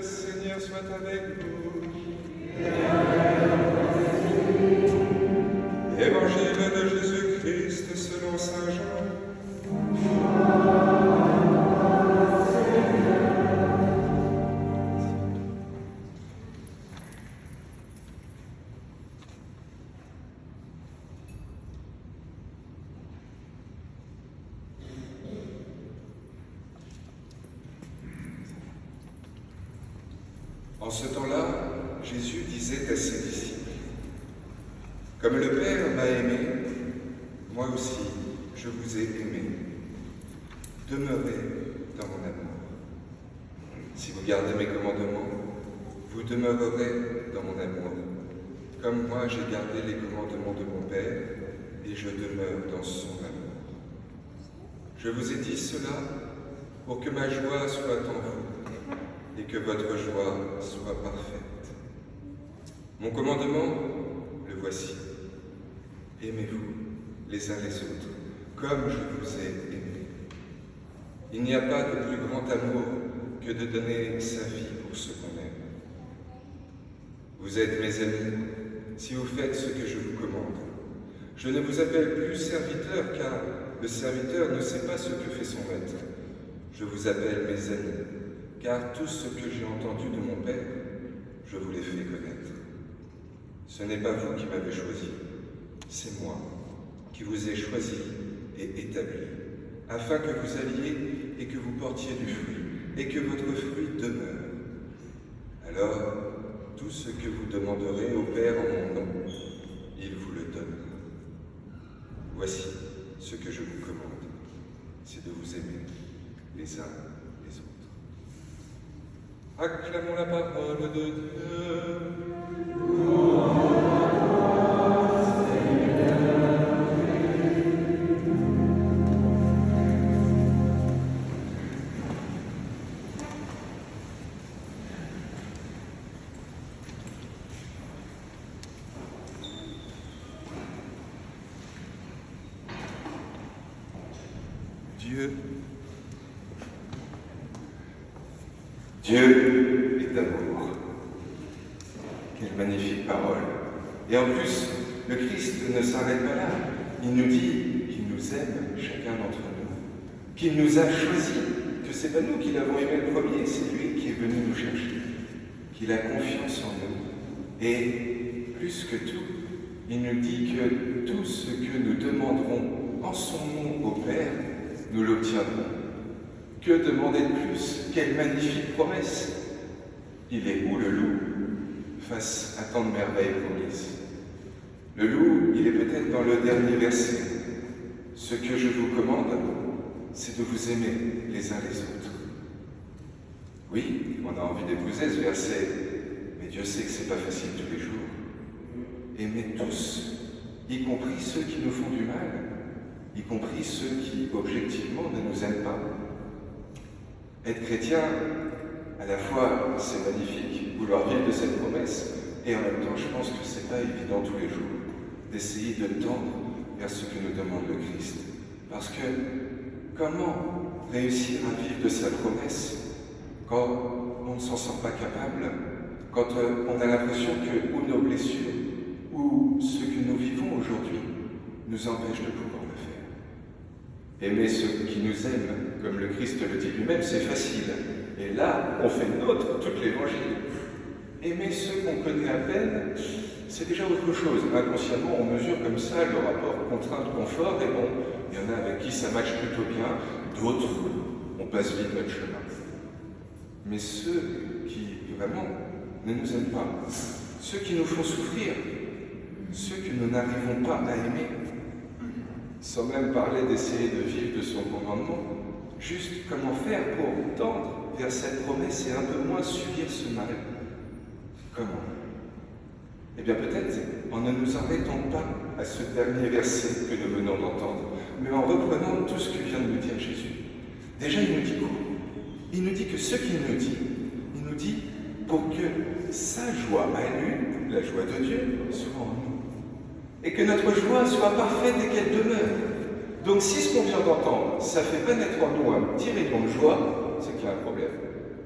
Seigneur soit avec vous. Évangile de Jésus-Christ selon saint Jean. En ce temps-là, Jésus disait à ses disciples, « Comme le Père m'a aimé, moi aussi je vous ai aimé. Demeurez dans mon amour. Si vous gardez mes commandements, vous demeurerez dans mon amour, comme moi j'ai gardé les commandements de mon Père, et je demeure dans son amour. Je vous ai dit cela pour que ma joie soit en vous, et que votre joie soit parfaite. Mon commandement, le voici. Aimez-vous les uns les autres, comme je vous ai aimé. Il n'y a pas de plus grand amour que de donner sa vie pour ce qu'on aime. Vous êtes mes amis si vous faites ce que je vous commande. Je ne vous appelle plus serviteur, car le serviteur ne sait pas ce que fait son maître. Je vous appelle mes amis, car tout ce que j'ai entendu de mon Père, je vous l'ai fait connaître. Ce n'est pas vous qui m'avez choisi, c'est moi qui vous ai choisi et établi, afin que vous alliez et que vous portiez du fruit, et que votre fruit demeure. Alors, tout ce que vous demanderez au Père en mon nom, il vous le donnera. Voici ce que je vous commande, c'est de vous aimer les uns les autres. Acclamons la parole de Dieu. Dieu est amour. Quelle magnifique parole. Et en plus, le Christ ne s'arrête pas là. Il nous dit qu'il nous aime, chacun d'entre nous, qu'il nous a choisis, que ce n'est pas nous qui l'avons aimé le premier, c'est lui qui est venu nous chercher, qu'il a confiance en nous. Et plus que tout, il nous dit que tout ce que nous demanderons en son nom au Père, nous l'obtiendrons. Que demander de plus? Quelle magnifique promesse! Il est où le loup face à tant de merveilles promises? Le loup, il est peut-être dans le dernier verset. Ce que je vous commande, c'est de vous aimer les uns les autres. Oui, on a envie d'épouser ce verset, mais Dieu sait que c'est pas facile tous les jours. Aimer tous, y compris ceux qui nous font du mal, y compris ceux qui, objectivement, ne nous aiment pas. Être chrétien, à la fois, c'est magnifique, vouloir vivre de cette promesse, et en même temps, je pense que c'est pas évident tous les jours d'essayer de tendre vers ce que nous demande le Christ. Parce que, comment réussir à vivre de sa promesse quand on ne s'en sent pas capable, quand on a l'impression que ou nos blessures, ou ce que nous vivons aujourd'hui, nous empêchent de pouvoir le faire. Aimer ceux qui nous aiment, comme le Christ le dit lui-même, c'est facile. Et là, on fait nôtre toute l'évangile. Aimer ceux qu'on connaît à peine, c'est déjà autre chose. Inconsciemment, on mesure comme ça le rapport contrainte-confort, et bon, il y en a avec qui ça matche plutôt bien, d'autres, on passe vite notre chemin. Mais ceux qui, vraiment, ne nous aiment pas, ceux qui nous font souffrir, ceux que nous n'arrivons pas à aimer, sans même parler d'essayer de vivre de son commandement, juste comment faire pour tendre vers cette promesse et un peu moins subir ce mal. Comment? Eh bien peut-être en ne nous arrêtant pas à ce dernier verset que nous venons d'entendre, mais en reprenant tout ce que vient de nous dire Jésus. Déjà, il nous dit quoi? Il nous dit que ce qu'il nous dit, il nous dit pour que sa joie à lui, la joie de Dieu, soit en nous. Et que notre joie soit parfaite et qu'elle demeure. Donc si ce qu'on vient d'entendre, ça ne fait pas naître en nous un petit rayon de joie, c'est qu'il y a un problème.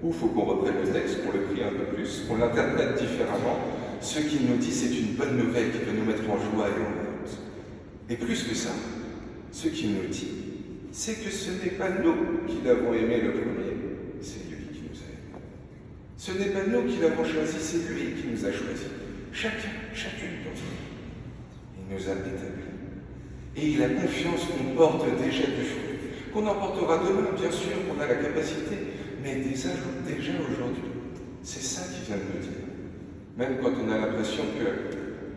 ou il faut qu'on reprenne le texte, qu'on le prie un peu plus, qu'on l'interprète différemment. Ce qu'il nous dit, c'est une bonne nouvelle qui peut nous mettre en joie et en honte. Et plus que ça, ce qu'il nous dit, c'est que ce n'est pas nous qui l'avons aimé le premier, c'est lui qui nous a aimés. Ce n'est pas nous qui l'avons choisi, c'est lui qui nous a choisis. Chacune d'entre nous. Il nous a établis. Et il a confiance qu'on porte déjà du fruit, qu'on en portera demain, bien sûr, qu'on a la capacité, mais déjà aujourd'hui. C'est ça qu'il vient de nous dire. Même quand on a l'impression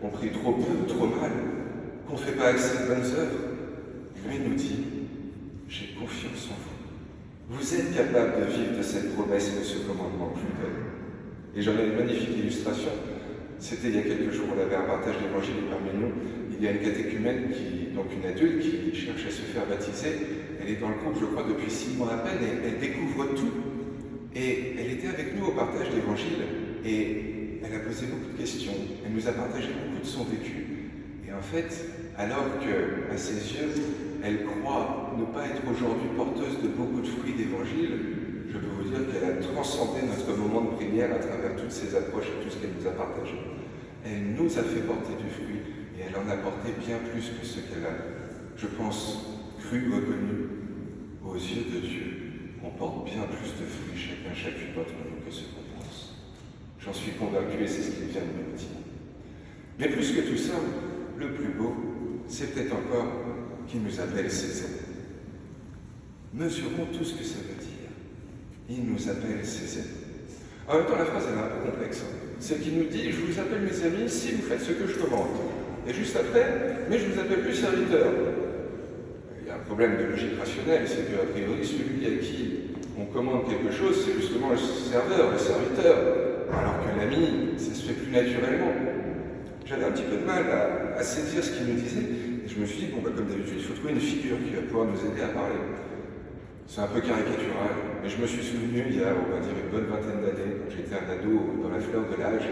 qu'on prie trop peu ou trop mal, qu'on ne fait pas assez de bonnes œuvres, lui nous dit, j'ai confiance en vous. Vous êtes capable de vivre de cette promesse, de ce commandement que je vous donne. Et j'en ai une magnifique illustration. C'était il y a quelques jours, on avait un partage d'évangile et parmi nous, il y a une catéchumène, donc une adulte qui cherche à se faire baptiser. Elle est dans le groupe, je crois, depuis 6 mois à peine, et elle découvre tout. Et elle était avec nous au partage d'évangile, et elle a posé beaucoup de questions. Elle nous a partagé beaucoup de son vécu. Et en fait, alors qu'à ses yeux, elle croit ne pas être aujourd'hui porteuse de beaucoup de fruits d'évangile, je peux vous dire qu'elle a transcendé notre moment de prière à travers toutes ces approches et tout ce qu'elle nous a partagé. Elle nous a fait porter du fruit et elle en a porté bien plus que ce qu'elle a, je pense, cru, reconnu aux yeux de Dieu. On porte bien plus de fruits chacune d'entre nous que ce qu'on pense. J'en suis convaincu et c'est ce qu'il vient de me dire. Mais plus que tout ça, le plus beau, c'est peut-être encore qu'il nous appelle ses amis. Mesurons tout ce que ça veut dire. Il nous appelle ses amis. En même temps, la phrase elle est un peu complexe. C'est qu'il nous dit, je vous appelle mes amis si vous faites ce que je commande. Et juste après, mais je vous appelle plus serviteur. Il y a un problème de logique rationnelle, c'est qu'a priori, celui à qui on commande quelque chose, c'est justement le serveur, le serviteur. Alors que l'ami, ça se fait plus naturellement. J'avais un petit peu de mal à saisir ce qu'il nous disait. Et je me suis dit, bon, comme d'habitude, il faut trouver une figure qui va pouvoir nous aider à parler. C'est un peu caricatural, mais je me suis souvenu il y a, on va dire, une bonne vingtaine d'années, quand j'étais un ado dans la fleur de l'âge,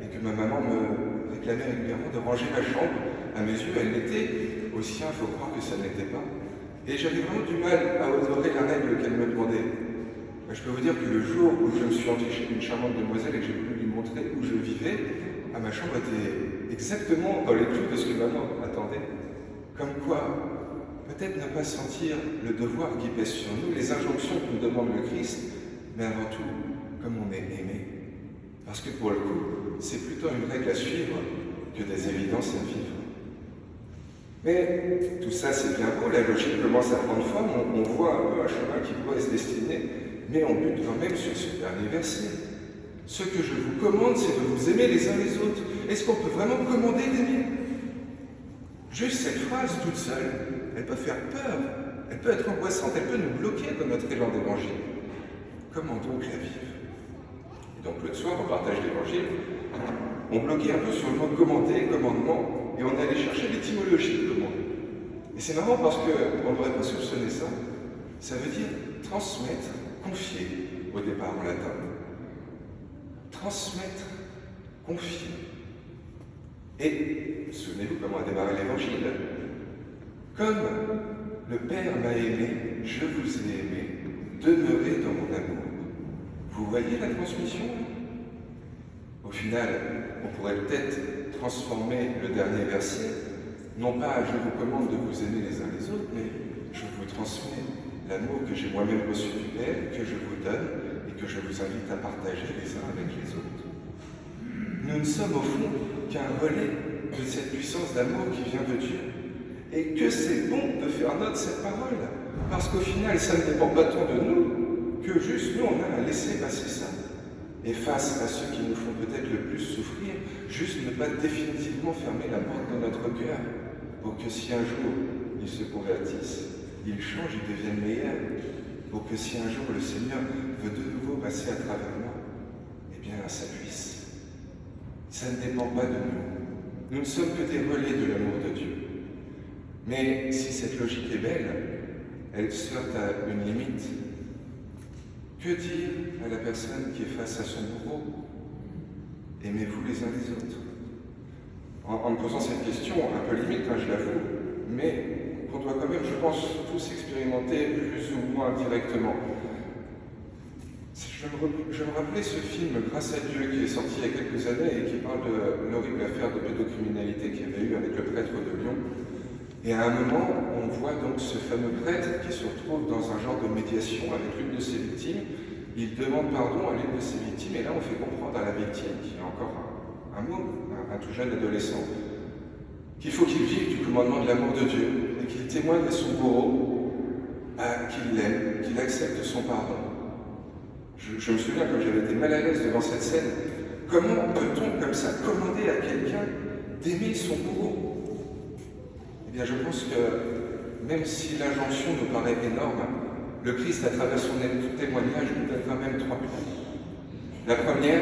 et que ma maman me réclamait régulièrement de ranger ma chambre. À mes yeux, elle l'était. Au sien, il faut croire que ça ne l'était pas. Et j'avais vraiment du mal à honorer la règle qu'elle me demandait. Je peux vous dire que le jour où je me suis rendu chez une charmante demoiselle et que j'ai voulu lui montrer où je vivais, ma chambre était exactement dans les clous de ce que maman attendait. Comme quoi, peut-être ne pas sentir le devoir qui pèse sur nous, les injonctions que nous demande le Christ, mais avant tout, comme on est aimé. Parce que pour le coup, c'est plutôt une règle à suivre que des évidences à vivre. Mais tout ça, c'est bien beau, la logique commence à prendre forme, on voit un peu un chemin qui pourrait se destiner, mais on bute quand même sur ce dernier verset. Ce que je vous commande, c'est de vous aimer les uns les autres. Est-ce qu'on peut vraiment commander d'aimer? Juste cette phrase toute seule, elle peut faire peur, elle peut être angoissante, elle peut nous bloquer dans notre élan d'évangile. Comment donc la vivre? Et donc l'autre soir, au partage d'évangile, on bloquait un peu sur le mot commander, commandement, et on allait chercher l'étymologie de commande. Et c'est marrant parce qu'on ne devrait pas soupçonner ça. Ça veut dire transmettre, confier, au départ en latin. Transmettre, confier. Et souvenez-vous comment a démarré l'évangile. Comme le Père m'a aimé, je vous ai aimé, demeurez dans mon amour. Vous voyez la transmission? Au final, on pourrait peut-être transformer le dernier verset, non pas je vous commande de vous aimer les uns les autres, mais je vous transmets l'amour que j'ai moi-même reçu du Père, que je vous donne et que je vous invite à partager les uns avec les autres. Nous ne sommes au fond qu'un relais de cette puissance d'amour qui vient de Dieu. Et que c'est bon de faire nôtre cette parole, parce qu'au final, ça ne dépend pas tant de nous, que juste nous, on a à laisser passer ça. Et face à ceux qui nous font peut-être le plus souffrir, juste ne pas définitivement fermer la porte de notre cœur, pour que si un jour ils se convertissent, ils changent, ils deviennent meilleurs, pour que si un jour le Seigneur veut de nouveau passer à travers moi, eh bien ça puisse. Ça ne dépend pas de nous. Nous ne sommes que des relais de l'amour de Dieu. Mais si cette logique est belle, elle se heurte à une limite. Que dire à la personne qui est face à son bourreau? Aimez-vous les uns les autres? En me posant cette question, un peu limite, je l'avoue, mais qu'on doit quand même, je pense, tous expérimenter plus ou moins directement. Je Je me rappelais ce film Grâce à Dieu qui est sorti il y a quelques années et qui parle de l'horrible affaire de pédocriminalité qu'il y avait eu avec le prêtre de Lyon. Et à un moment, on voit donc ce fameux prêtre qui se retrouve dans un genre de médiation avec l'une de ses victimes. Il demande pardon à l'une de ses victimes et là on fait comprendre à la victime, qui est encore un môme, un tout jeune adolescent, qu'il faut qu'il vive du commandement de l'amour de Dieu et qu'il témoigne à son bourreau qu'il l'aime, qu'il accepte son pardon. Je me souviens quand j'avais été mal à l'aise devant cette scène, comment peut-on comme ça commander à quelqu'un d'aimer son bourreau? Eh bien je pense que même si l'injonction nous paraît énorme, le Christ à travers son témoignage nous donne quand même 3 points. La première,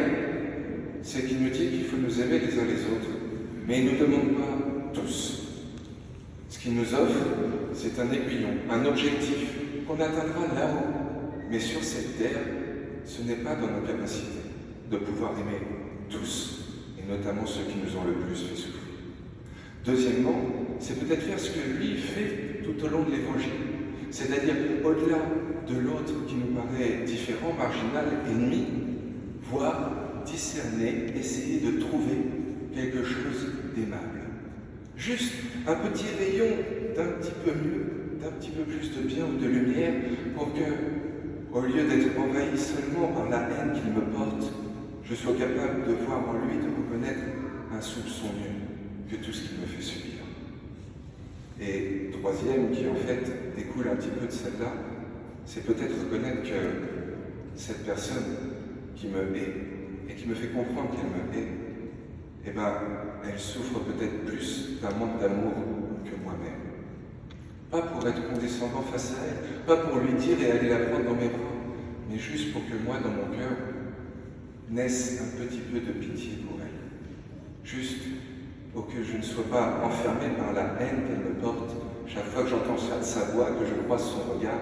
c'est qu'il nous dit qu'il faut nous aimer les uns les autres, mais il ne nous demande pas tous. Ce qu'il nous offre, c'est un aiguillon, un objectif qu'on atteindra là-haut, mais sur cette terre, ce n'est pas dans nos capacités de pouvoir aimer tous, et notamment ceux qui nous ont le plus fait souffrir. Deuxièmement, c'est peut-être faire ce que lui fait tout au long de l'Évangile, c'est-à-dire au-delà de l'autre qui nous paraît différent, marginal, ennemi, voir, discerner, essayer de trouver quelque chose d'aimable. Juste un petit rayon d'un petit peu mieux, d'un petit peu plus de bien ou de lumière pour que, au lieu d'être envahi seulement par la haine qu'il me porte, je sois capable de voir en lui, de reconnaître un soupçon mieux que tout ce qu'il me fait subir. Et troisième, qui en fait découle un petit peu de celle-là, c'est peut-être reconnaître que cette personne qui me hait et qui me fait comprendre qu'elle me hait, eh bien, elle souffre peut-être plus d'un manque d'amour que moi-même. Pas pour être condescendant face à elle, pas pour lui dire et aller la prendre dans mes bras, mais juste pour que moi, dans mon cœur, naisse un petit peu de pitié pour elle. Juste pour que je ne sois pas enfermé par la haine qu'elle me porte chaque fois que j'entends sa voix, que je croise son regard,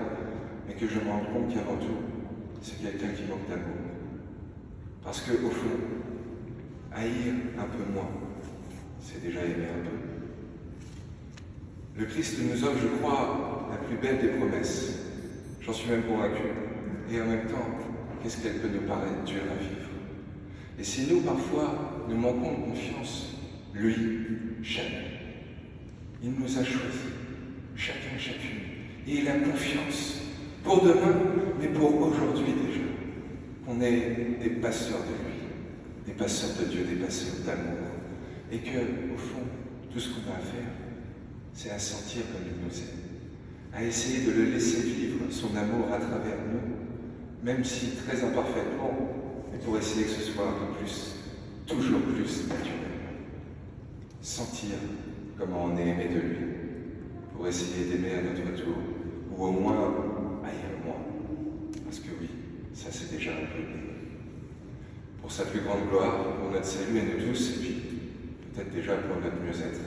mais que je me rende compte qu'avant tout, c'est quelqu'un qui manque d'amour. Parce qu'au fond, haïr un peu moins, c'est déjà aimer un peu. Le Christ nous offre, je crois, la plus belle des promesses. J'en suis même convaincu. Et en même temps, qu'est-ce qu'elle peut nous paraître dure à vivre? Et si nous, parfois, nous manquons de confiance, lui, jamais. Il nous a choisis, chacun, chacune. Et il a confiance pour demain, mais pour aujourd'hui déjà. Qu'on est des passeurs de lui, des passeurs de Dieu, des passeurs d'amour. Et que, au fond, tout ce qu'on a à faire, c'est à sentir comme il nous aime, à essayer de le laisser vivre son amour à travers nous, même si très imparfaitement, mais pour essayer que ce soit un peu plus, toujours plus naturel. Sentir comment on est aimé de lui, pour essayer d'aimer à notre tour, ou au moins haïr moins. Parce que oui, ça c'est déjà un peu bien. Pour sa plus grande gloire, pour notre salut à nous tous, et puis peut-être déjà pour notre mieux-être.